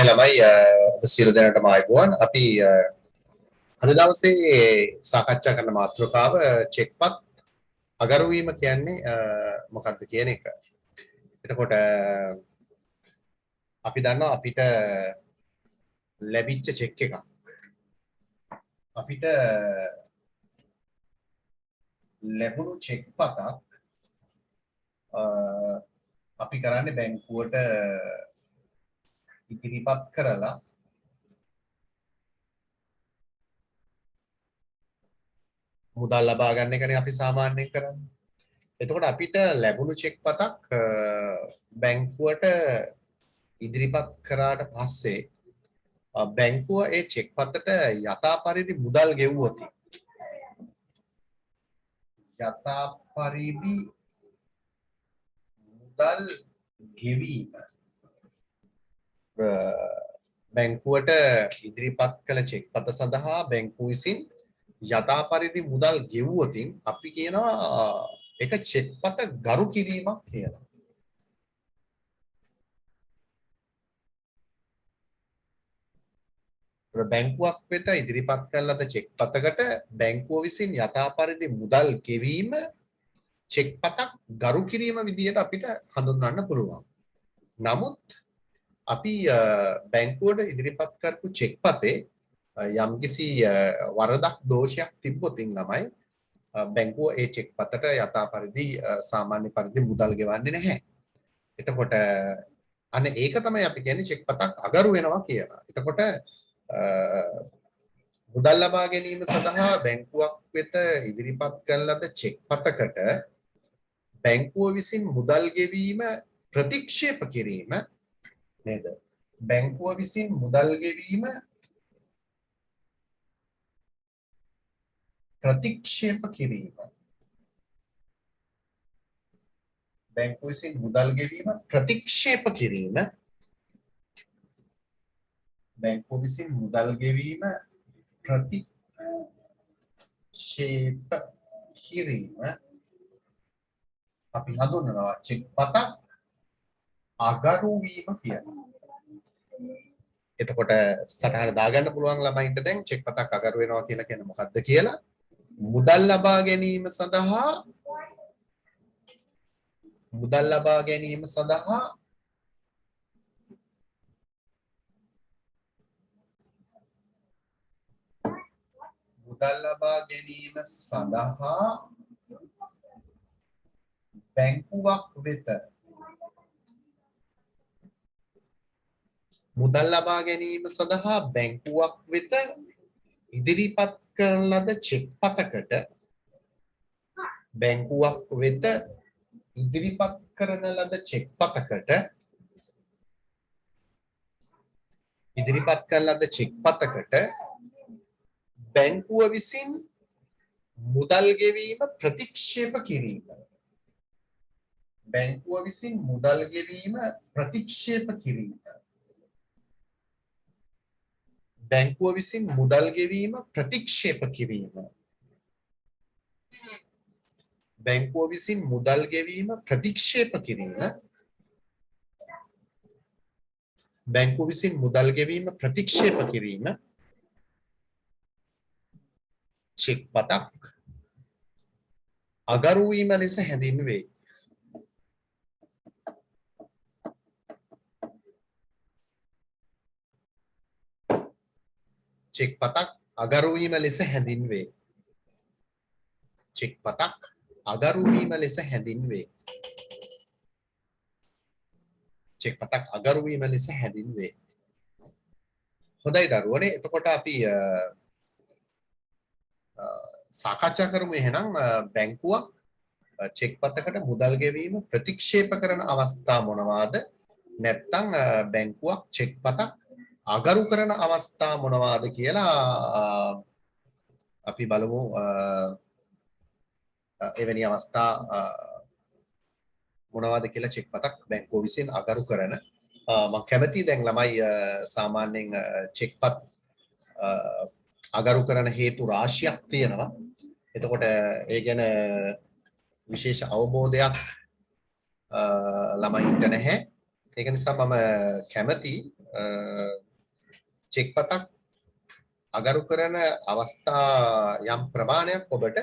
ළමයි ඔබ සියලු දෙනාටම ආයුබෝවන්. අපි අද දවසේ සාකච්ඡා කරන මාතෘකාව චෙක්පත් අගරු වීම කියන්නේ මොකක්ද කියන එක. එතකොට අපි දන්නවා අපිට ලැබිච්ච චෙක් එකක් අපිට ලැබුණු චෙක්පතක් අපි කරන්නේ බැංකුවට ඉදිරිපත් කරලා මුදල් ලබා ගන්න එකනේ අපි සාමාන්‍යයෙන් කරන්නේ. එතකොට අපිට ලැබුණු චෙක්පතක් බැංකුවට ඉදිරිපත් කරාට පස්සේ බැංකුව ඒ චෙක්පතට යථා පරිදි මුදල් ගෙවුවොත් යථා පරිදි මුදල් ගෙවීම බැංකුවට ඉදිරිපත් කළ චෙක්පත සඳහා බැංකුව විසින් යථා පරිදි මුදල් ගෙවුවොත් අපි කියනවා ඒක චෙක්පත ගරු කිරීමක් කියලා. බැංකුවක් වෙත ඉදිරිපත් කළ ලද චෙක්පතකට බැංකුව විසින් යථා පරිදි මුදල් ගෙවීම චෙක්පතක් ගරු කිරීම විදිහට අපිට හඳුන්වන්න පුළුවන්. නමුත් අපි බැංකුවට ඉදිරිපත් කරපු චෙක්පතේ යම්කිසි වරදක් දෝෂයක් තිබ්බොත් ළමයි බැංකුව ඒ චෙක්පතට යථා පරිදි සාමාන්‍ය පරිදි මුදල් ගෙවන්නේ නැහැ. එතකොට අන්න ඒක තමයි අපි කියන්නේ චෙක්පතක් අගරු වෙනවා කියලා. එතකොට මුදල් ලබා ගැනීම සඳහා බැංකුවක් වෙත ඉදිරිපත් කළ ලද චෙක්පතකට බැංකුව විසින් මුදල් ගෙවීම ප්‍රතික්ෂේප කිරීම නේද? බැංකුව විසින් මුදල් ගෙවීම ප්‍රතික්ෂේප කිරීම. බැංකුව විසින් මුදල් ගෙවීම ප්‍රතික්ෂේප කිරීම. බැංකුව විසින් මුදල් ගෙවීම ප්‍රතික්ෂේප කිරීම අපි හඳුන්වනවා චෙක්පතක් අගරු වීම කියලා. එතකොට සටහන දාගන්න පුළුවන් ළමයින්ට දැන් චෙක්පතක් අගරු වෙනවා කියලා කියන්නේ මොකක්ද කියලා. මුදල් ලබා ගැනීම සඳහා මුදල් ලබා ගැනීම සඳහා බැංකුවක් වෙත මුදල් ලබා ගැනීම සඳහා බැංකුවක් වෙත ඉදිරිපත් කරන ලද චෙක්පතකට බැංකුවක් වෙත ඉදිරිපත් කරන ලද චෙක්පතකට බැංකුව විසින් මුදල් ගෙවීම ප්‍රතික්ෂේප කිරීම. බැංකුව විසින් මුදල් ගෙවීම ප්‍රතික්ෂේප කිරීම. බැංකුව විසින් මුදල් ගෙවීම ප්‍රතික්ෂේප කිරීම. බැංකුව විසින් මුදල් ගෙවීම ප්‍රතික්ෂේප කිරීම. බැංකුව විසින් මුදල් ගෙවීම ප්‍රතික්ෂේප කිරීම චෙක්පතක් අගරු වීම ලෙස හැඳින්වේ. චෙක්පතක් අගරු වීම ලෙස හැඳින්වේ. චෙක්පතක් අගරු වීම ලෙස හැඳින්වේ. චෙක්පතක් අගරු වීම ලෙස හැඳින්වේ. හොඳයි දරුවනේ. එතකොට අපි සාකච්ඡා කරමු එහෙනම් බැංකුවක් චෙක්පතකට මුදල් ගෙවීම ප්‍රතික්ෂේප කරන අවස්ථා මොනවාද? නැත්නම් බැංකුවක් චෙක්පතක් අගරු කරන අවස්ථා මොනවාද කියලා අපි බලමු. එවැනි අවස්ථා මොනවාද කියලා චෙක්පතක් බැංකුව විසින් අගරු කරන. මම කැමතියි දැන් ළමයි සාමාන්‍යයෙන් චෙක්පත් අගරු කරන හේතු රාශියක් තියෙනවා. එතකොට ඒ ගැන විශේෂ අවබෝධයක් ළමයින්ට නැහැ. ඒක නිසා මම කැමතියි චෙක් පතක් අගරු කරන අවස්ථා යම් ප්‍රමාණයක් ඔබට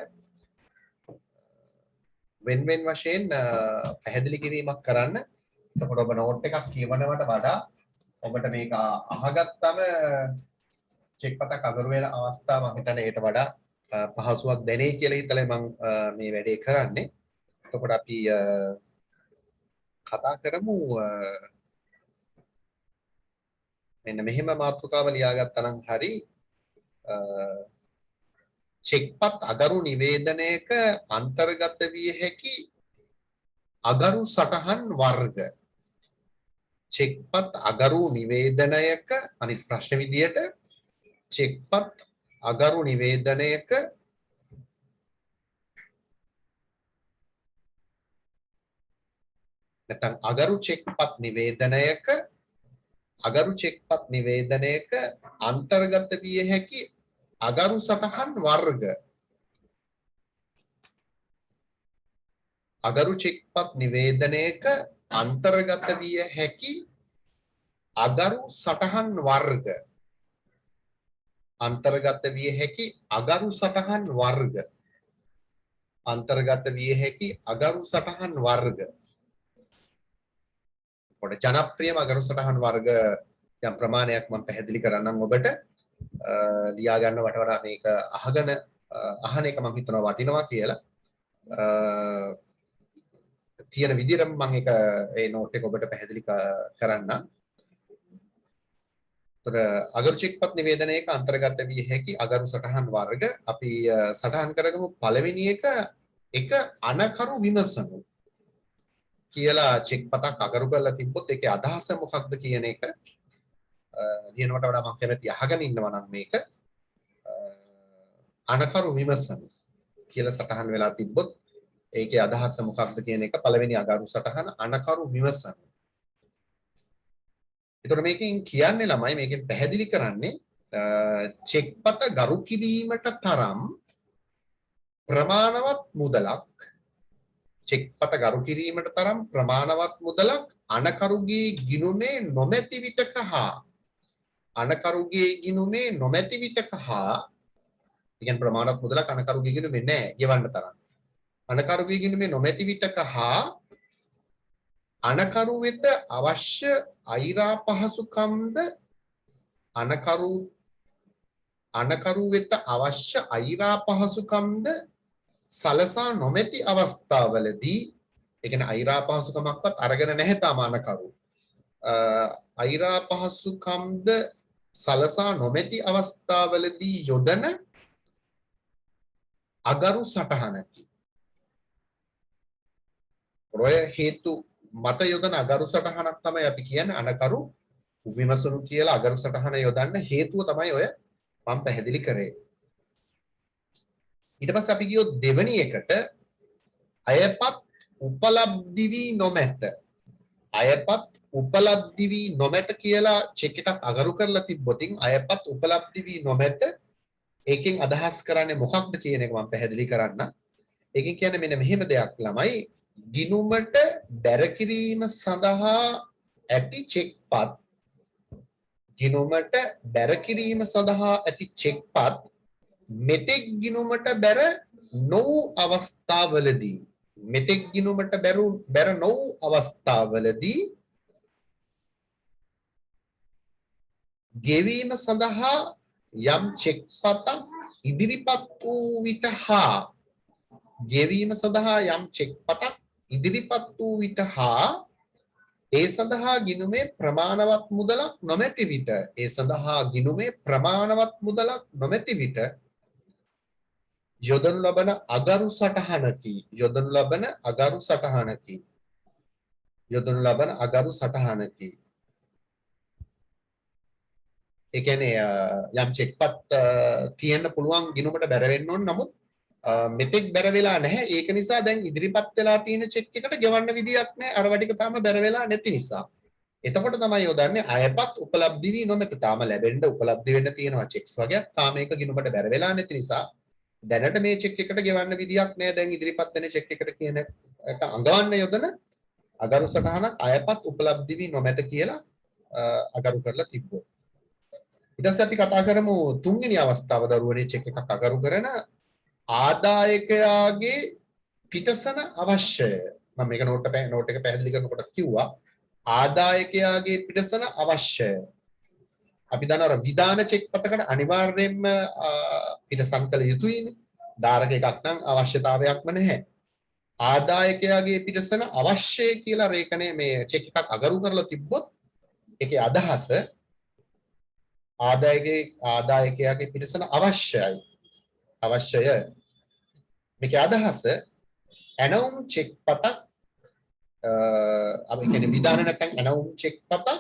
වෙන වෙන වශයෙන් පැහැදිලි කිරීමක් කරන්න. එතකොට ඔබ නෝට් එකක් කියවනවට වඩා ඔබට මේක අහගත්තම චෙක් පතක් අගරු වෙන අවස්ථාව මම හිතන්නේ ඒට වඩා පහසුවක් දැනේ කියලා හිතලා මම මේ වැඩේ කරන්නේ. එතකොට අපි කතා කරමු මෙන්න මෙහෙම මාතෘකාව ලියාගත්තා නම් හරි චෙක්පත් අගරු නිවේදනයක අන්තර්ගත විය හැකි අගරු සටහන් වර්ග චෙක්පත් අගරු නිවේදනයක අනිත් ප්‍රශ්න විදියට චෙක්පත් අගරු නිවේදනයක නැත්නම් අගරු චෙක්පත් නිවේදනයක අන්තර්ගත විය හැකි අගරු සටහන් වර්ග අගරු චෙක්පත් නිවේදනයක අන්තර්ගත විය හැකි අගරු සටහන් වර්ග අන්තර්ගත විය හැකි අගරු සටහන් වර්ග අන්තර්ගත විය හැකි අගරු සටහන් වර්ග පොඩ ජනප්‍රියම අගරු සටහන් වර්ග යම් ප්‍රමාණයක් මම පැහැදිලි කරන්නම් ඔබට ලියා ගන්න වඩා මේක අහන එක මම හිතනවා වටිනවා කියලා තියෙන විදිහට මම ඒක ඒ නෝට් එක ඔබට පැහැදිලි කරන්නම්. ඒතර අගරු චෙක්පත් නිවේදනයක අන්තර්ගත විය හැකි අගරු සටහන් වර්ග අපි සටහන් කරගමු. පළවෙනි එක අනකරු විමසනු කියලා චෙක්පතක් අගරු කරලා තිබ්බොත් ඒකේ අදහස මොකක්ද කියන එක ලියනවට වඩා මම කැමති අහගෙන ඉන්නවා නම් මේක අනකරු විමසනු කියලා සටහන් වෙලා තිබ්බොත් ඒකේ අදහස මොකක්ද කියන එක පළවෙනි අගරු සටහන අනකරු විමසනු. ඒතර මේකෙන් කියන්නේ ළමයි මේකෙන් පැහැදිලි කරන්නේ චෙක්පත ගරු කිරීමට තරම් ප්‍රමාණවත් මුදලක් චෙක්පත ගරු කිරීමට තරම් ප්‍රමාණවත් මුදලක් අනකරුගේ ගිණුමේ නොමැති විටක හා අනකරුගේ ගිණුමේ නොමැති විටක හා කියන්නේ ප්‍රමාණවත් මුදලක් අනකරුගේ ගිණුමේ නැහැ ගෙවන්න තරම් අනකරුගේ ගිණුමේ නොමැති විටක හා අනකරු වෙත අවශ්‍ය අයිරා පහසුකම්ද අනකරු වෙත අවශ්‍ය අයිරා පහසුකම්ද සලසා නොමැති අවස්ථාවලදී ඒ කියන්නේ අයිරා පහසුකමක්වත් අරගෙන නැහැ තාම අනකරු අයිරා පහසුකම්ද සලසා නොමැති අවස්ථාවලදී යොදන අගරු සටහනකි. රොය හේතු මත යොදන අගරු සටහනක් තමයි අපි කියන්නේ අනකරු විමසනු කියලා අගරු සටහන යොදන්න හේතුව තමයි ඔය මම පැහැදිලි කරේ. ඊට පස්සේ අපි ගියොත් දෙවෙනි එකට අයපත් උපලබ්ධි වී නොමැත. අයපත් උපලබ්ධි වී නොමැත කියලා චෙක් එකක් අගරු කරලා තිබ්බොතින් අයපත් උපලබ්ධි වී නොමැත ඒකෙන් අදහස් කරන්නේ මොකක්ද කියන එක මම පැහැදිලි කරන්න. ඒකෙන් කියන්නේ මෙන්න මෙහෙම දෙයක් ළමයි ගිණුමට බැර කිරීම සඳහා ඇති චෙක්පත් ගිණුමට බැර කිරීම සඳහා ඇති චෙක්පත් මෙතෙක් ගිණුමට බැර නොවූ අවස්ථාවලදී මෙතෙක් ගිණුමට බැර නොවූ අවස්ථාවලදී ගෙවීම සඳහා යම් චෙක්පතක් ඉදිරිපත් වූ විට හා ගෙවීම සඳහා යම් චෙක්පතක් ඉදිරිපත් වූ විට හා ඒ සඳහා ගිණුමේ ප්‍රමාණවත් මුදලක් නොමැති විට ඒ සඳහා ගිණුමේ ප්‍රමාණවත් මුදලක් නොමැති විට යොදනු ලබන අගරු සටහනකි යොදනු ලබන අගරු සටහනකි ඒ කියන්නේ යම් චෙක්පත් තියෙන්න පුළුවන් ගිණුමට බැර වෙන්න ඕන නමුත් මෙතෙක් බැර වෙලා නැහැ ඒක නිසා දැන් ඉදිරිපත් වෙලා තියෙන චෙක් එකට ගෙවන්න විදියක් නැහැ අර වටික තාම බැර වෙලා නැති නිසා එතකොට තමයි යොදන්නේ අයපත් උපලබ්ධි වී නොමැත තාම ලැබෙන්න උපලබ්ධි වෙන්න තියෙනවා චෙක්ස් වගේ තාම ඒක ගිණුමට බැර වෙලා නැති නිසා දැනට මේ චෙක් එකට ගෙවන්න විදියක් නැහැ දැන් ඉදිරිපත් වෙන චෙක් එකට කියන එක අඟවන්න යොදන අගරු සටහනක් අයපත් උපලබ්ධි වී නොමැත කියලා අගරු කරලා තිබ්බොත්. ඊට පස්සේ අපි කතා කරමු තුන්වෙනි අවස්ථාව දරුවනේ චෙක් එකක් අගරු කරන ආදායකයාගේ පිටසන අවශ්‍යය. මම මේක නෝට් එක පැහැදිලි කරනකොට කිව්වා ආදායකයාගේ පිටසන අවශ්‍යය. අපි දන්නවා විධාන චෙක් පතකට අනිවාර්යයෙන්ම පිටසන් කළ යුතුයිනේ. ධාරක එකක් නම් අවශ්‍යතාවයක්ම නැහැ. ආදායකයාගේ පිටසන අවශ්‍යයි කියලා රේඛනයේ මේ චෙක් එකක් අගරු කරලා තිබ්බොත් ඒකේ අදහස ආදායකයාගේ පිටසන අවශ්‍යයි. මේකේ අදහස ඇනවුම් චෙක් පතක් අපි කියන්නේ විධාන නැත්නම් ඇනවුම් චෙක් පතක්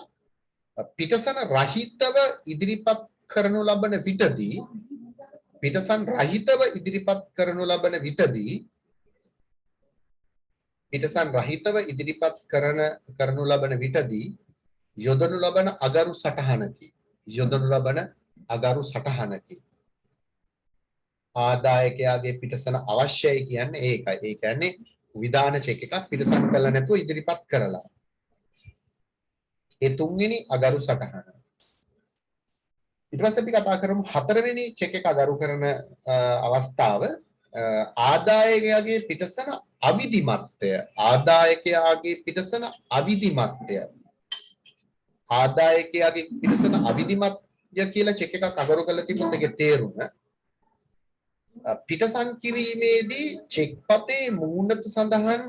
පිටසන රහිතව ඉදිරිපත් කරනු ලබන විටදී පිටසන් රහිතව ඉදිරිපත් කරනු ලබන විටදී පිටසන් රහිතව ඉදිරිපත් කරනු ලබන විටදී යොදනු ලබන අගරු සටහනකි ආදායකයාගේ පිටසන අවශ්‍යයි කියන්නේ ඒකයි. ඒ කියන්නේ විධාන චෙක් එකක් පිටසන් කළ නැතුව ඉදිරිපත් කරලා. ඒ තුන්වෙනි අගරු සටහන. ඊට පස්සේ අපි කතා කරමු හතරවෙනි චෙක් එක අගරු කරන අවස්ථාව ආදායකයාගේ පිටසන අවිධිමත්ය. ආදායකයාගේ පිටසන අවිධිමත්ය කියලා චෙක් එකක් අගරු කරලා තිබුණත් ඒකේ තේරුම පිටසන් කිරීමේදී චෙක් පතේ මූණත සඳහන්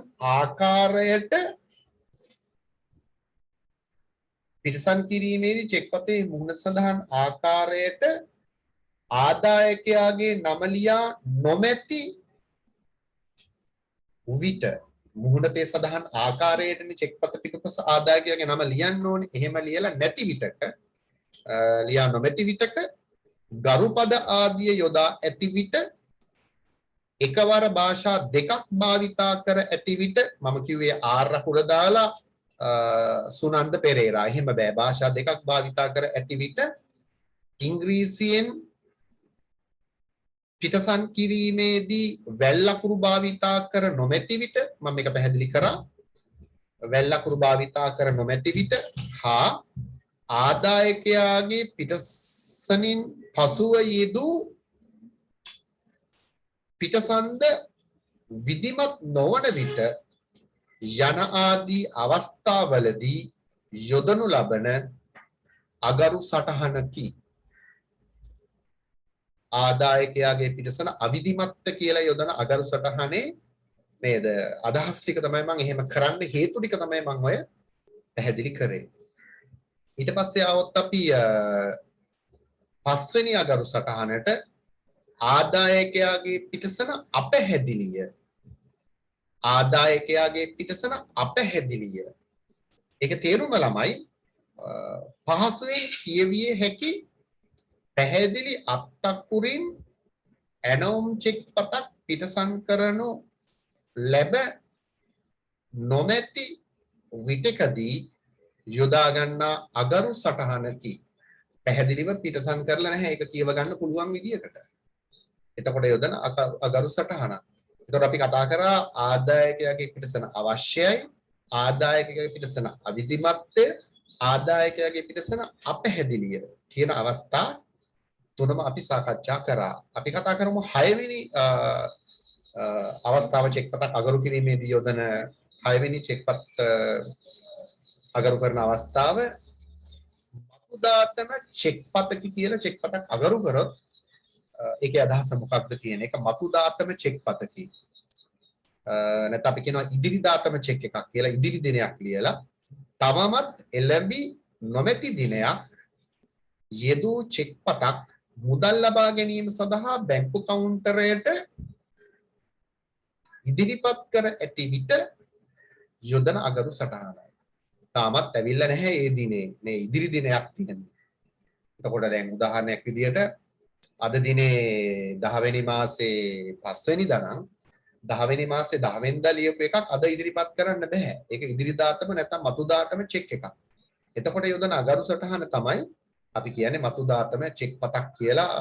ආකාරයට ආදායකයාගේ නම ලියා නොමැති විට මුහුණතේ සඳහන් ආකාරයටනේ චෙක් පත පිටුපස ආදායකයාගේ නම ලියන්න ඕනේ. එහෙම ලියලා නැති විටක ලියා නොමැති විටක ගරුපද ආදිය යොදා ඇති විට එකවර භාෂා දෙකක් භාවිතා කර ඇති විට මම කිව්වේ ආර් අකුර දාලා සුනන්ද පෙරේරා. එහෙම බෑ. භාෂා දෙකක් භාවිතා කර ඇති විට ඉංග්‍රීසියෙන් පිටසන් කිරීමේදී වැල් අකුරු භාවිතා කර නොමැති විට මම මේක පැහැදිලි කරා. වැල් අකුරු භාවිතා කර නොමැති විට හා ආදායකයාගේ පිටසනින් පසුව යෙදූ පිටසන්ද විධිමත් නොවන විට යන ආදී අවස්ථාවලදී යොදනු ලබන අගරු සටහනකි. ආදායකයාගේ පිටසන අවිධිමත්ත කියලා යොදන අගරු සටහනේ නේද අදහස් ටික තමයි මම එහෙම කරන්න හේතු ටික තමයි මම ඔය පැහැදිලි කරේ. ඊට පස්සේ આવොත් අපි පස්වෙනි අගරු සටහනට ආදායකයාගේ පිටසන අපැහැදිලිය. ඒක තේරුම ළමයි පහසුවෙන් කියවිය හැකි පැහැදිලි අත්තකුරින් ඇනවුම් චෙක් පතක් පිටසන් කරනු ලැබ නොමැති විටකදී යොදා ගන්නා අගරු සටහනකි. පැහැදිලිව පිටසන් කරලා නැහැ. ඒක කියව ගන්න පුළුවන් විදියකට. එතකොට යොදන අගරු සටහන. එතකොට අපි කතා කරා ආදායකයාගේ පිටසන අවශ්‍යයි, ආදායකයාගේ පිටසන අවිධිමත්ය, ආදායකයාගේ පිටසන අපැහැදිලිය කියන අවස්ථා තුනම අපි සාකච්ඡා කරා. අපි කතා කරමු 6 වෙනි අවස්ථාව චෙක් පතක් අගරු කිරීමේදී යොදන 6 වෙනි චෙක් පත් අගරු කරන අවස්ථාව මතුදාතන චෙක් පතක කියලා චෙක් පතක් අගරු කරොත් ඒකේ අදහස මොකක්ද කියන එක මතුදාතම චෙක් පතකි. නැත්නම් අපි කියනවා ඉදිරි දාතම චෙක් එකක් කියලා ඉදිරි දිනයක් ලියලා තවමත් එළඹි නොමැති දිනයක් යෙදූ චෙක් පතක් මුදල් ලබා ගැනීම සඳහා බැංකු කවුන්ටරයට ඉදිරිපත් කර ඇති විට යොදන අගරු සටහනයි. තාමත් ඇවිල්ලා නැහැ ඒ දිනේ. මේ ඉදිරි දිනයක් තියෙනවා. එතකොට දැන් උදාහරණයක් විදියට අද දිනේ 10 වෙනි මාසේ 5 වෙනිදා නම් 10 වෙනි මාසේ 10 වෙනිදා ලියපු එකක් අද ඉදිරිපත් කරන්න බෑ. ඒක ඉදිරි දාතම නැත්නම් මතු දාතම චෙක් එකක්. එතකොට යොදන අගරු සටහන තමයි අපි කියන්නේ මතු දාතම චෙක් පතක් කියලා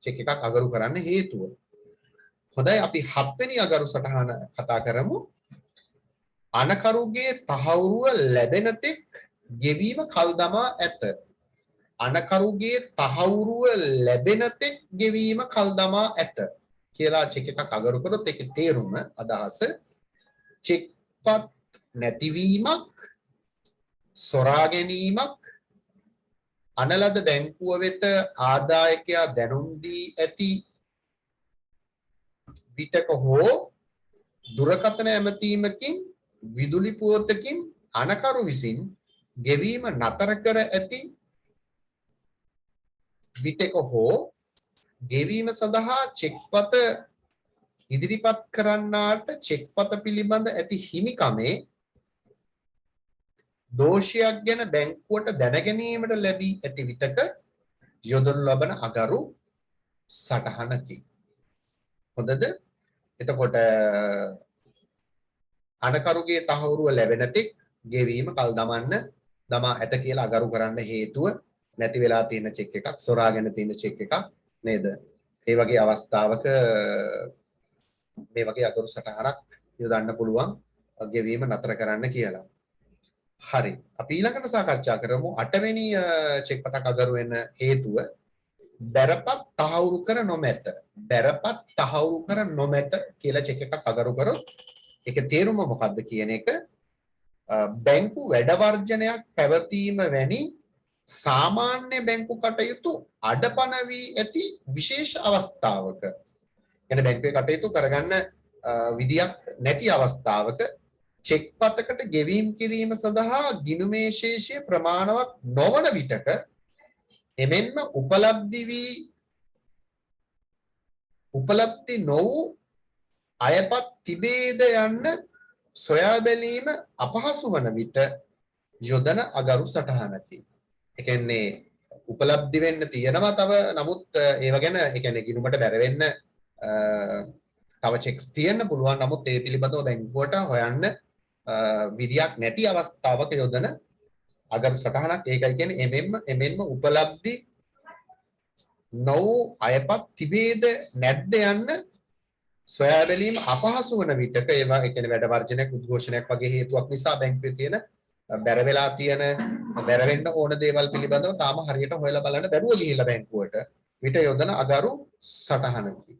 චෙක් එකක් අගරු කරන්න හේතුව. හොඳයි අපි 7 වෙනි අගරු සටහන කතා කරමු. අනකරුගේ තහවුරුව ලැබෙන තෙක් ගෙවීම කල් දමා ඇත. අනකරුගේ තහවුරුව ලැබෙන තෙක් ගෙවීම කල් දමා ඇත කියලා චෙක් එකක් අගරු කරොත් ඒකේ තේරුම අදහස චෙක්පත් නැතිවීමක්, සොරා ගැනීමක්, අනලද බැංකුව වෙත ආදායකයා දැනුම් දී ඇති විටක හෝ දුරකථන ඇමතීමකින් විදුලි පුවතකින් අනකරු විසින් ගෙවීම නතර කර ඇති විටක හෝ ගෙවීම සඳහා චෙක්පත ඉදිරිපත් කරන්නාට චෙක්පත පිළිබඳ ඇති හිමිකමේ දෝෂයක් ගැන බැංකුවට දැනගැනීමට ලැබී ඇති විටක යොදනු ලබන අගරු සටහනකි. හොඳද? එතකොට අනකරුගේ තහවුරුව ලැබෙන තෙක් ගෙවීම කල් දමා ඇත කියලා අගරු කරන්න හේතුව නැති වෙලා තියෙන චෙක් එකක්, සොරාගෙන තියෙන චෙක් එකක් නේද? ඒ වගේ අවස්ථාවක මේ වගේ අගරු සටහනක් යොදන්න පුළුවන් ගෙවීම නතර කරන්න කියලා. හරි. අපි ඊළඟට සාකච්ඡා කරමු 8 වෙනි චෙක් පතක් අගරු වෙන හේතුව බැරපත් තහවුරු කර නොමැත. බැරපත් තහවුරු කර නොමැත කියලා චෙක් එකක් අගරු කරොත් ඒකේ තේරුම මොකක්ද කියන එක බැංකු වැඩ වර්ජනයක් පැවතීම වැනි සාමාන්‍ය බැංකු කටයුතු අඩපණ වී ඇති විශේෂ අවස්ථාවක يعني බැංකුවේ කටයුතු කරගන්න විදියක් නැති අවස්ථාවක චෙක් පතකට ගෙවීම් කිරීම සඳහා ගිණුමේ ශේෂය ප්‍රමාණවත් නොවන විටක එමෙන්ම උපලබ්ධි නො වූ අයපත් තිබේද යන්න සොයා බැලීම අපහසු වන විට යොදන අගරු සටහනකි. ඒ කියන්නේ උපලබ්ධි වෙන්න තියෙනවා තව නමුත් ඒව ගැන ඒ කියන්නේ ගිණුමට බැර වෙන්න තව චෙක්ස් තියෙන්න පුළුවන් නමුත් ඒ පිළිබඳව බැංකුවට හොයන්න විදියක් නැති අවස්ථාවක යොදන අගරු සටහනක්. ඒකයි කියන්නේ එමෙන්ම උපලබ්ධි නො අයපත් තිබේද නැද්ද යන්න සොයා බැලීම අපහසු වන විටක ඒවා ඒ කියන්නේ වැඩ වර්ජනයක් උද්ඝෝෂණයක් වගේ හේතුවක් නිසා බැංකුවේ තියෙන බැර වෙලා තියෙන බැර වෙන්න ඕන දේවල් පිළිබඳව තාම හරියට හොයලා බලන්න බැරුව ගිහිල්ලා බැංකුවට විට යොදන අගරු සටහනකි.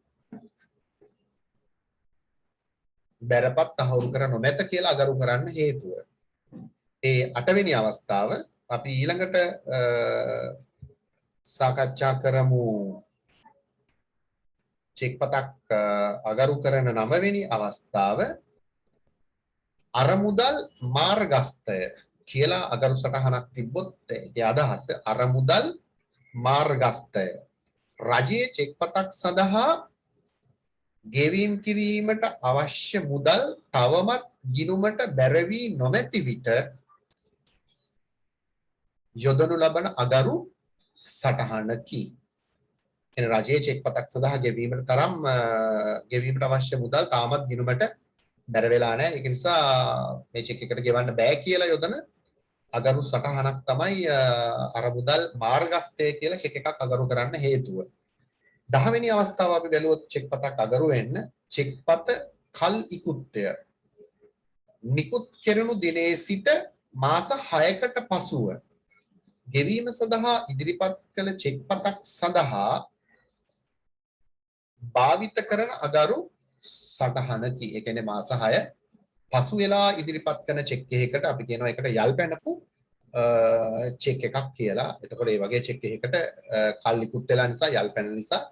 බැරපත් තහවුරු කර නොමැත කියලා අගරු කරන්න හේතුව. ඒ 8 වෙනි අවස්ථාව අපි ඊළඟට සාකච්ඡා කරමු. චෙක් පතක් අගරු කරන 9 වෙනි අවස්ථාව අරමුදල් මාර්ගස්ථය කියලා අගරු සටහනක් තිබ්බොත් ඒ අදහස අරමුදල් මාර්ගස්ථය රජයේ චෙක් පතක් සඳහා ගෙවීම් කිරීමට අවශ්‍ය මුදල් තවමත් ගිණුමට බැරවී නොමැති විට යොදනු ලබන අගරු සටහනකි. එන රජයේ චෙක් පතක් සඳහා ගෙවීමට අවශ්‍ය මුදල් තාමත් ගිණුමට බැර වෙලා නැහැ. ඒක නිසා මේ චෙක් එකට ගෙවන්න බෑ කියලා යොදන අගරු සටහනක් තමයි අරමුදල් මාර්ගස්ථය කියලා චෙක් එකක් අගරු කරන්න හේතුව. 10 වෙනි අවස්ථාව අපි බැලුවොත් චෙක් පතක් අගරු වෙන්න චෙක් පත කල් ඉකුත්ය නිකුත් කෙරෙනු දිනේ සිට මාස 6කට පසුව ගෙවීම සඳහා ඉදිරිපත් කළ චෙක් පතක් සඳහා භාවිත කරන අගරු සටහනකි. ඒ කියන්නේ මාස 6 පසු වෙලා ඉදිරිපත් කරන චෙක් එකකට අපි කියනවා ඒකට යල් පැනපු චෙක් එකක් කියලා. එතකොට මේ වගේ චෙක් එකකට කල් ඉකුත් වෙලා නිසා යල් පැන නිසා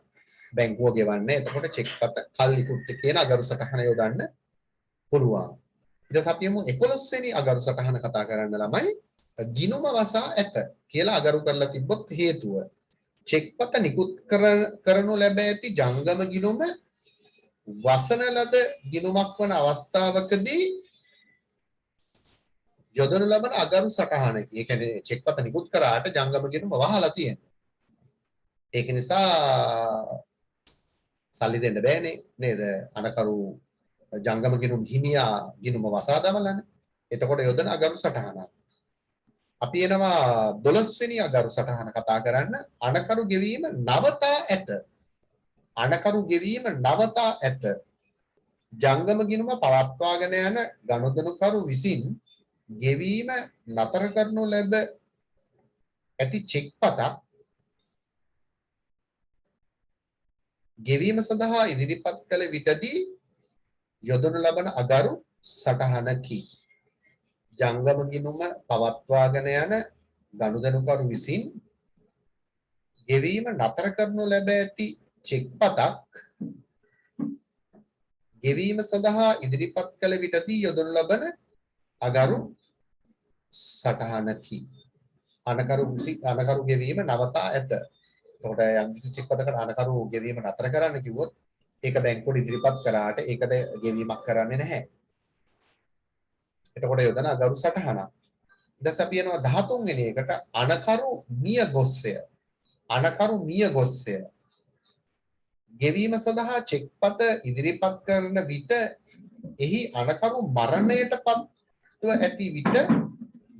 බැංකුව ගෙවන්නේ. එතකොට චෙක් පත කල් ඉකුත් කියන අගරු සටහන යොදන්න පුළුවන්. ඊට පස්සේ අපි 11 වෙනි අගරු සටහන කතා කරන්න ළමයි ගිණුම වසා ඇත කියලා අගරු කරලා තිබ්බොත් හේතුව චෙක් පත නිකුත් කරනු ලැබ ඇති ජංගම ගිණුම වසන ලද ගිණුමක් වන අවස්ථාවකදී යොදනු ලබන අගරු සටහනකි. ඒ කියන්නේ චෙක් පත නිකුත් කරාට ජංගම ගිණුම වහලා තියෙනවා. ඒක නිසා සල්ලි දෙන්න බෑනේ නේද? අනකරු ජංගම ගිණුම් හිමියා ගිණුම වසා දමලානේ. එතකොට යොදන අගරු සටහනක්. අපි එනවා 12 වෙනි අගරු සටහන කතා කරන්න අනකරු ගෙවීම නවතා ඇත. අනකරු ගෙවීම නවතා ඇත. ජංගම ගිණුම පවත්වාගෙන යන ගනුදෙනුකරු විසින් ගෙවීම නතර කරනු ලැබ ඇති චෙක් පතක් ගෙවීම සඳහා ඉදිරිපත් කළ විටදී යොදනු ලබන අගරු සටහනකි. ජංගම ගිණුම පවත්වාගෙන යන ගනුදෙනුකරු විසින් ගෙවීම නතර කරනු ලැබ ඇති චෙක් පතක් ගෙවීම සඳහා ඉදිරිපත් කළ විටදී යොදනු ලබන අගරු සටහනකි. අනකරු ගෙවීම නවතා ඇත. එතකොට යම් කිසි චෙක් පතකට අනකරු ගෙවීම නතර කරන්න කිව්වොත් ඒක බැංකුවට ඉදිරිපත් කරාට ඒකට ගෙවීමක් කරන්නේ නැහැ. එතකොට යොදන අගරු සටහනක්. ඊට අපි යනවා 13 වෙනි එකට අනකරු මිය ගොස්සය. අනකරු මිය ගොස්සය. ගෙවීම සඳහා චෙක් පත ඉදිරිපත් කරන විට එහි අනකරු මරණයට පත්ව ඇති විට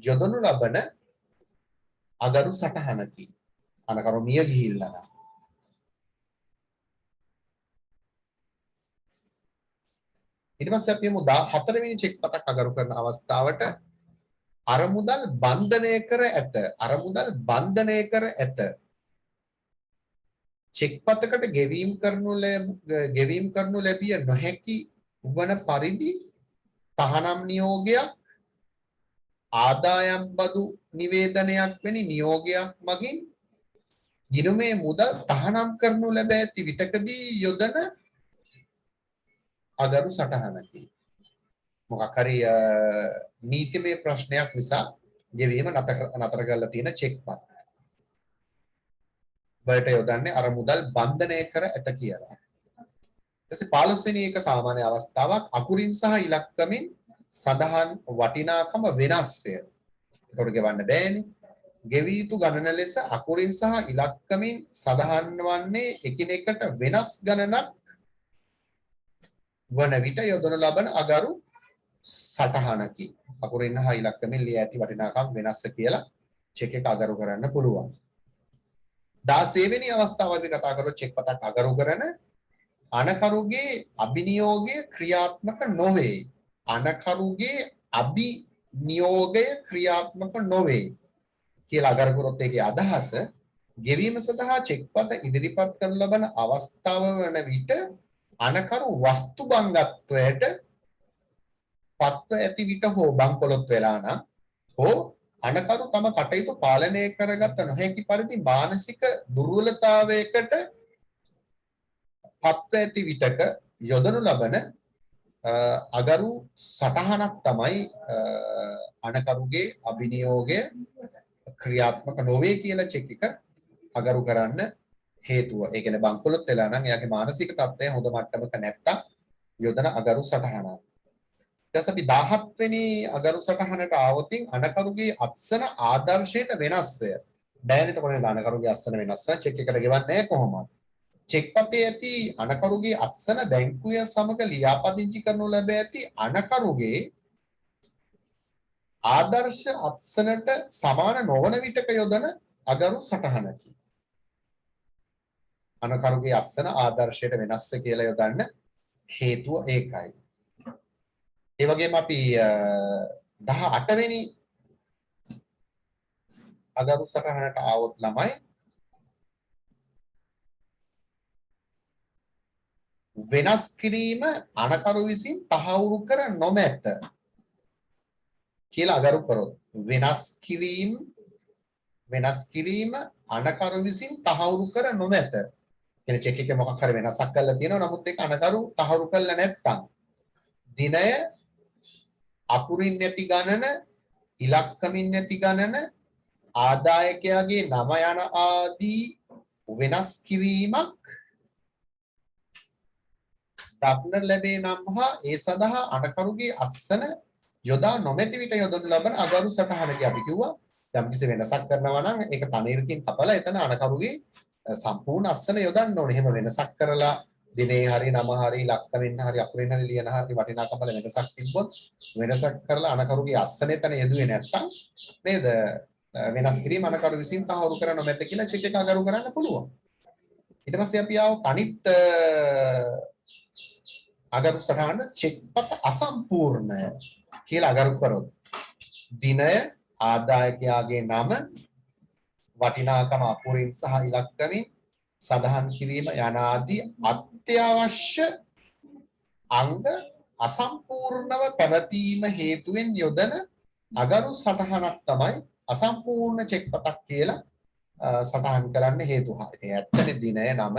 යොදනු ලබන අගරු සටහනකි. අනකරු මිය ගිහිල්ලා නම්. ඊට පස්සේ අපි යමු 14 වෙනි චෙක් පතක් අගරු කරන අවස්ථාවට අරමුදල් බන්ධනය කර ඇත. අරමුදල් බන්ධනය කර ඇත. චෙක් පතකට ගෙවීම් කරනු ලැබිය නොහැකි වන පරිදි තහනම් නියෝගයක් ආදායම් බදු නිවේදනයක් වැනි නියෝගයක් මගින් ගිණුමේ මුදල් තහනම් කරනු ලැබ ඇති විටකදී යොදන අගරු සටහනකි. මොකක් හරි නීතිමය ප්‍රශ්නයක් නිසා ගෙවීම නතර කරලා තියෙන චෙක් පත් වලට යොදන්නේ අර මුදල් බන්ධනය කර ඇත කියලා. ඊටසේ 15 වෙනි එක සාමාන්‍ය අවස්ථාවක් අකුරින් සහ ඉලක්කමින් සඳහන් වටිනාකම වෙනස්ය. ඒකට ගෙවන්න බෑනේ. ගෙවී යුතු ගණන ලෙස අකුරින් සහ ඉලක්කමින් සඳහන් වන්නේ එකිනෙකට වෙනස් ගණනක් වන විට යොදන ලබන අගරු සටහනකි. අකුරින් හා ඉලක්කමින් ලිය ඇති වටිනාකම් වෙනස්ස කියලා චෙක් එක අගරු කරන්න පුළුවන්. 16 වෙනි අවස්ථාව අපි කතා කරලා චෙක් පතක් අගරු කරන අනකරුගේ අභිනියෝගය ක්‍රියාත්මක නොවේ. අනකරුගේ අභිනියෝගය ක්‍රියාත්මක නොවේ කියලා අගරු කරොත් ඒකේ අදහස ගෙවීම සඳහා චෙක් පත ඉදිරිපත් කරන ලබන අවස්ථාව වන විට අනකරු වස්තු බංගත්වයට පත්ව ඇති විට හෝ බංකොලොත් වෙලා නම් හෝ අනකරු තම කටයුතු පාලනය කරගත නොහැකි පරිදි මානසික දුර්වලතාවයකට පත්ව ඇති විටක යොදනු ලබන අගරු සටහනක් තමයි අනකරුගේ අභිනියෝගය ක්‍රියාත්මක නොවේ කියලා චෙක් එක අගරු කරන්න හේතුව. ඒ කියන්නේ බංකොලොත් වෙලා නම් එයාගේ මානසික තත්ත්වය හොඳ මට්ටමක නැත්තම් යොදන අගරු සටහනක්. ඊට අපි 17 වෙනි අගරු සටහනට ආවොතින් අනකරුගේ අත්සන ආදර්ශයට වෙනස්ය. බෑනේ තකොට අනකරුගේ අත්සන වෙනස් නම් චෙක් එකට ගෙවන්නේ කොහොමද? චෙක් පතේ ඇති අනකරුගේ අත්සන බැංකුව සමග ලියාපදිංචි කරනු ලැබ ඇති අනකරුගේ ආදර්ශ අත්සනට සමාන නොවන විටක යොදන අගරු සටහනකි. අනකරුගේ අත්සන ආදර්ශයට වෙනස්ස කියලා යොදන්න හේතුව ඒකයි. ඒ වගේම අපි 18 වෙනි අගරු සටහනට ආවොත් ළමයි වෙනස් කිරීම අනකරු විසින් තහවුරු කර නොමැත කියලා අගරු කරොත් වෙනස් කිරීම අනකරු විසින් තහවුරු කර නොමැත. කියන චෙක් එකේ මොකක් හරි වෙනසක් කරලා තියෙනවා නමුත් ඒක අනකරු තහවුරු කරලා නැත්තම් දිනය අකුරින් නැති ගණන ඉලක්කමින් නැති ගණන ආදායකයාගේ නම යන ආදී වෙනස් කිරීමක් දක්නට ලැබේ නම් හා ඒ සඳහා අනකරුගේ අත්සන යොදා නොමැති විට යොදනු ලබන අගරු සටහනක අපි කිව්වා යම් කිසි වෙනසක් කරනවා නම් ඒක තනීරකින් කපලා එතන අනකරුගේ සම්පූර්ණ අත්සන යොදන්න ඕනේ. එහෙම වෙනසක් කරලා දිනේ හරි නම හරි ඉලක්කමින් හරි අකුරින් හරි ලියන හරි වටිනාකම් වල වෙනසක් තිබ්බොත් වෙනසක් කරලා අනකරුගේ අත්සන එතන යෙදුවේ නැත්තම් නේද වෙනස් කිරීම අනකරු විසින් තහවුරු කර නොමැත කියලා චෙක් එක අගරු කරන්න පුළුවන්. ඊට පස්සේ අපි ආව අනිත් අගරු සටහන චෙක් පත අසම්පූර්ණය කියලා අගරු කරොත් දිනය ආදායකයාගේ නම වටිනාකම අපුරින් සහ ඉලක්කමින් සඳහන් කිරීම යන ආදී අත්‍යවශ්‍ය අංග අසම්පූර්ණව පැවතීම හේතුවෙන් යොදන අගරු සටහනක් තමයි අසම්පූර්ණ චෙක් පතක් කියලා සටහන් කරන්න හේතුව. ඉතින් ඇත්තනේ දිනය නම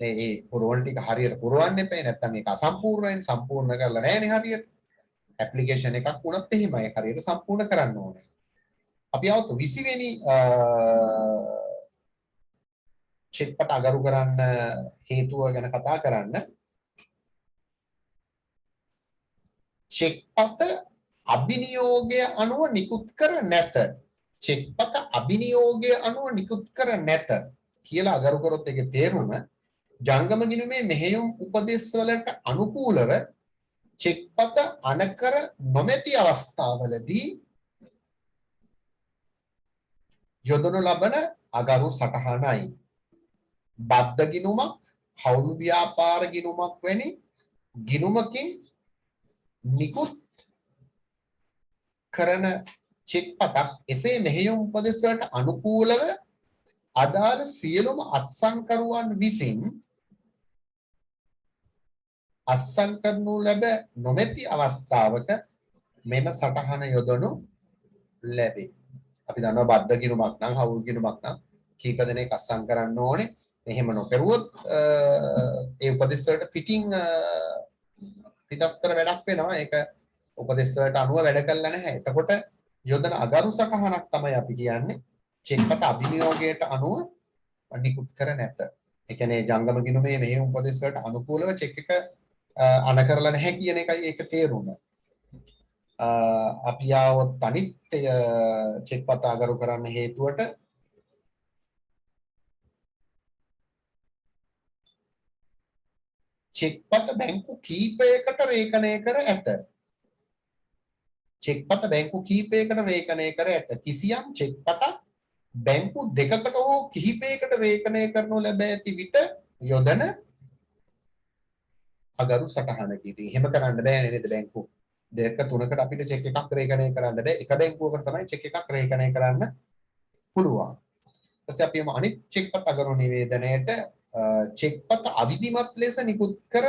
මේ පුරවන ටික හරියට පුරවන්න එපා. නැත්තම් ඒක අසම්පූර්ණයෙන් සම්පූර්ණ කරලා නැහැනේ හරියට. ඇප්ලිකේෂන් එකක් වුණත් එහෙමයි හරියට සම්පූර්ණ කරන්න ඕනේ. අපි આવතු 20 වෙනි චෙක් පත අගරු කරන්න හේතුව ගැන කතා කරන්න. චෙක් පත අභිනියෝගය අනුව නිකුත් කර නැත. චෙක් පත අභිනියෝගය අනුව නිකුත් කර නැත කියලා අගරු කරොත් ඒකේ තේරුම ජංගම ගිණුමේ මෙහෙයුම් උපදෙස් වලට අනුකූලව චෙක් පත අනකර නොමැති අවස්ථාවලදී යොදනු ලබන අගරු සටහනයි. බද්ධ ගිණුමක්, හවුල් ව්‍යාපාර ගිණුමක් වැනි ගිණුමකින් නිකුත් කරන චෙක් පතක් එසේ මෙහෙයුම් උපදෙස් වලට අනුකූලව අදාළ සියලුම අත්සන්කරුවන් විසින් අත්සන් කරනු ලැබ නොමැති අවස්ථාවක මෙම සටහන යොදනු ලැබේ. අපි දන්නවා බද්ධ ගිණුමක් නම් හවුල් ගිණුමක් නම් කීප දෙනෙක් අත්සන් කරන්න ඕනේ. එහෙම නොකරුවොත් ඒ උපදෙස් වලට පිටස්තර වැඩක් වෙනවා. ඒක උපදෙස් වලට අනුව වැඩ කළා නැහැ. එතකොට යොදන අගරු සටහනක් තමයි අපි කියන්නේ චෙක් පත අභිනියෝගයට අනුව නිකුත් කර නැත. ඒ කියන්නේ ජංගම ගිණුමේ මෙහි උපදෙස් වලට අනුකූලව චෙක් එක අන කරලා නැහැ කියන එකයි ඒක තේරුම. අපි ආවොත් අනිත් චෙක් පත අගරු කරන්න හේතුවට චෙක් පත බැංකු කීපයකට රේඛනය කර ඇත. චෙක් පත බැංකු කීපයකට රේඛනය කර ඇත. කිසියම් චෙක් පතක් බැංකු දෙකකට හෝ කිහිපයකට රේඛනය කරනු ලැබ ඇති විට යොදන අගරු සටහනකදී. ඉතින් එහෙම කරන්න බෑනේ නේද බැංකු දෙක තුනකට අපිට චෙක් එකක් රේඛනය කරන්න බෑ. එක බැංකුවකට තමයි චෙක් එකක් රේඛනය කරන්න පුළුවන්. ඊපස්සේ අපි අනිත් චෙක් පත අගරු නිවේදනයේට චෙක් පත අවිධිමත් ලෙස නිකුත් කර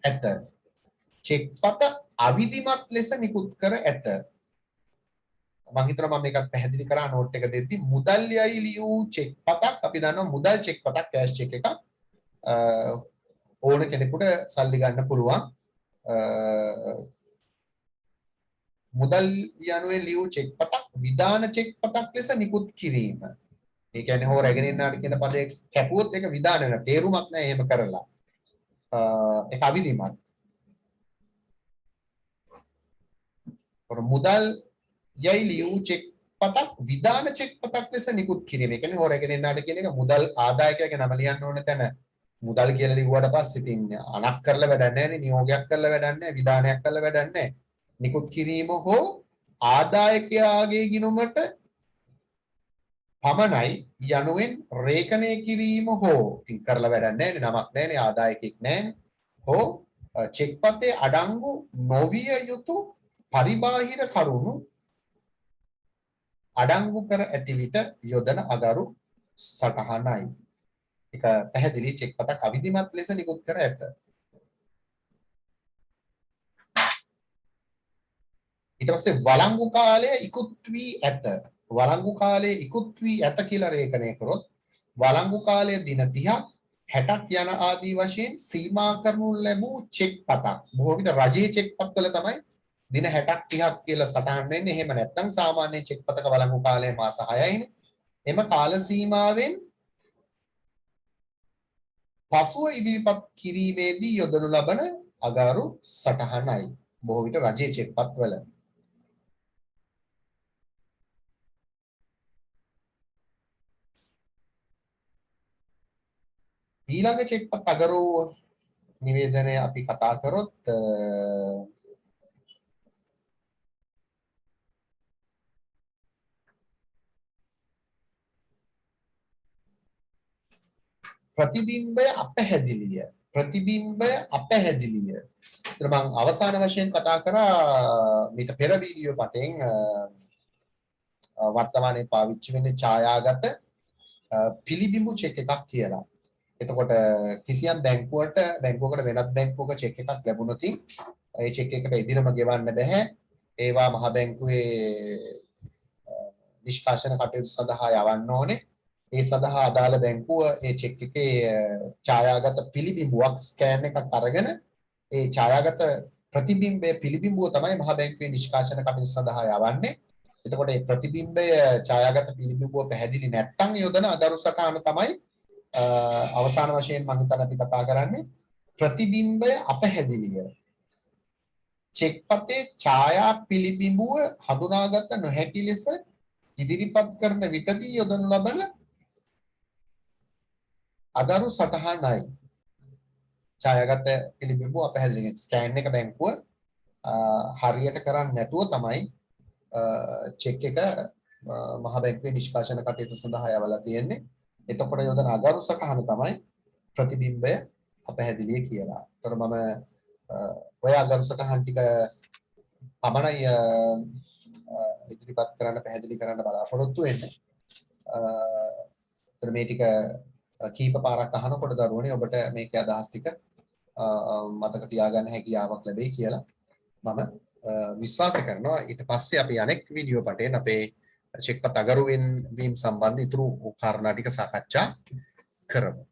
ඇත. චෙක් පත අවිධිමත් ලෙස නිකුත් කර ඇත. මම හිතනවා මම මේකත් පැහැදිලි කරා නෝට් එක දෙද්දි මුදල් යයි ලියූ චෙක් පතක් අපි දන්නවා මුදල් චෙක් පතක් කෑෂ් චෙක් එකක් ඕන කෙනෙකුට සල්ලි ගන්න පුළුවන්. මුදල් යනුවෙන් ලියූ චෙක් පතක් විධාන චෙක් පතක් ලෙස නිකුත් කිරීම. ඒ කියන්නේ හෝ රැගෙන ඉන්නාට කියන පදේ කැපුවොත් ඒක විධාන වෙන තේරුමක් නැහැ එහෙම කරලා. ඒක අවිධිමත්. මුදල් යයි ලියූ චෙක් පතක් විධාන චෙක් පතක් ලෙස නිකුත් කිරීම. ඒ කියන්නේ හෝ රැගෙන ඉන්නාට කියන එක මුදල් ආදායකයාගේ නම ලියන්න ඕන තැන මුදල් කියලා ලිව්වට පස්සේ ඉතින් අනක් කරලා වැඩක් නැහැ නේ, නියෝගයක් කරලා වැඩක් නැහැ, විධානයක් කරලා වැඩක් නැහැ. නිකුත් කිරීම හෝ ආදායකයාගේ ගිණුමට පමණයි යනුවෙන් රේඛනය කිරීම හෝ ඉතින් කරලා වැඩක් නැහැ නේ, නමක් නැහැ නේ, ආදායකෙක් නැහැ නේ. හෝ චෙක් පතේ අඩංගු නොවිය යුතු පරිබාහිර කරුණු අඩංගු කර ඇති විට යොදන අගරු සටහනයි. ඒක පැහැදිලි චෙක් පතක් අවිධිමත් ලෙස නිකුත් කර ඇත. ඊට පස්සේ වළංගු කාලය ඉක්ුත් වී ඇත. වළංගු කාලය ඉක්ුත් වී ඇත කියලා රේඛනය කරොත් වළංගු කාලය දින 30ක් 60ක් යන ආදී වශයෙන් සීමා කරනු ලැබූ චෙක් පතක්. බොහෝ විට රජයේ චෙක් පත්වල තමයි දින 60ක් 30ක් කියලා සටහන් වෙන්නේ. එහෙම නැත්නම් සාමාන්‍ය චෙක් පතක වළංගු කාලය මාස 6යිනේ. එම කාල සීමාවෙන් පසුව ඉදිරිපත් කිරීමේදී යොදනු ලබන අගරු සටහනයි. බොහෝ විට රජයේ චෙක් පත්වල. ඊළඟ චෙක් පත් අගරු නිවේදනය අපි කතා කරොත් ප්‍රතිබිම්බය අපැහැදිලිය. ප්‍රතිබිම්බය අපැහැදිලිය. මම අවසාන වශයෙන් කතා කරා මීට පෙර වීඩියෝ පටෙන් වර්තමානයේ පාවිච්චි වෙන ඡායාගත පිළිබිඹු චෙක් එකක් කියලා. එතකොට කිසියම් බැංකුවකට වෙනත් බැංකුවක චෙක් එකක් ලැබුණොත් ඒ චෙක් එකට ඉදිරියම ගෙවන්න බෑ. ඒවා මහ බැංකුවේ නිෂ්කාශන කටයුතු සඳහා යවන්න ඕනේ. ඒ සඳහා අදාළ බැංකුව ඒ චෙක් එකේ ඡායාගත පිළිබිඹුවක් ස්කෑන් එකක් අරගෙන ඒ ඡායාගත ප්‍රතිබිම්බයේ පිළිබිඹුව තමයි මහ බැංකුවේ නිෂ්කාශන කටයුතු සඳහා යවන්නේ. එතකොට මේ ප්‍රතිබිම්බය ඡායාගත පිළිබිඹුව පැහැදිලි නැත්නම් යොදන අගරු සටහන තමයි අවසාන වශයෙන් මම හිතන අපි කතා කරන්නේ ප්‍රතිබිම්බය අපැහැදිලිය. චෙක් පතේ ඡායා පිළිබිඹුව හඳුනාගත නොහැකි ලෙස ඉදිරිපත් කරන විටදී යොදනු ලබන අගරු සටහනයි. ඡායාගත පිළිබිඹුව අපැහැදිලි ස්කෑන් එක බැංකුව හරියට කරන්නේ නැතුව තමයි චෙක් එක මහ බැංකුවේ නිෂ්කාශන කටයුතු සඳහා යවලා තියෙන්නේ. එතකොට යොදන අගරු සටහන තමයි ප්‍රතිබිම්බය අපැහැදිලිය කියලා. ඒතර මම ඔය අගරු සටහන් ටික පමණයි ඉදිරිපත් කරන්න පැහැදිලි කරන්න බලාපොරොත්තු වෙන්නේ. ඒතර මේ ටික කීප පාරක් අහනකොට දරුවනේ ඔබට මේකේ අදහස් ටික මතක තියාගන්න හැකියාවක් ලැබෙයි කියලා මම විශ්වාස කරනවා. ඊට පස්සේ අපි අනෙක් වීඩියෝ පටේන අපේ චෙක්පත් අගරු වීම සම්බන්ධ ඉතුරු කාරණා ටික සාකච්ඡා කරමු.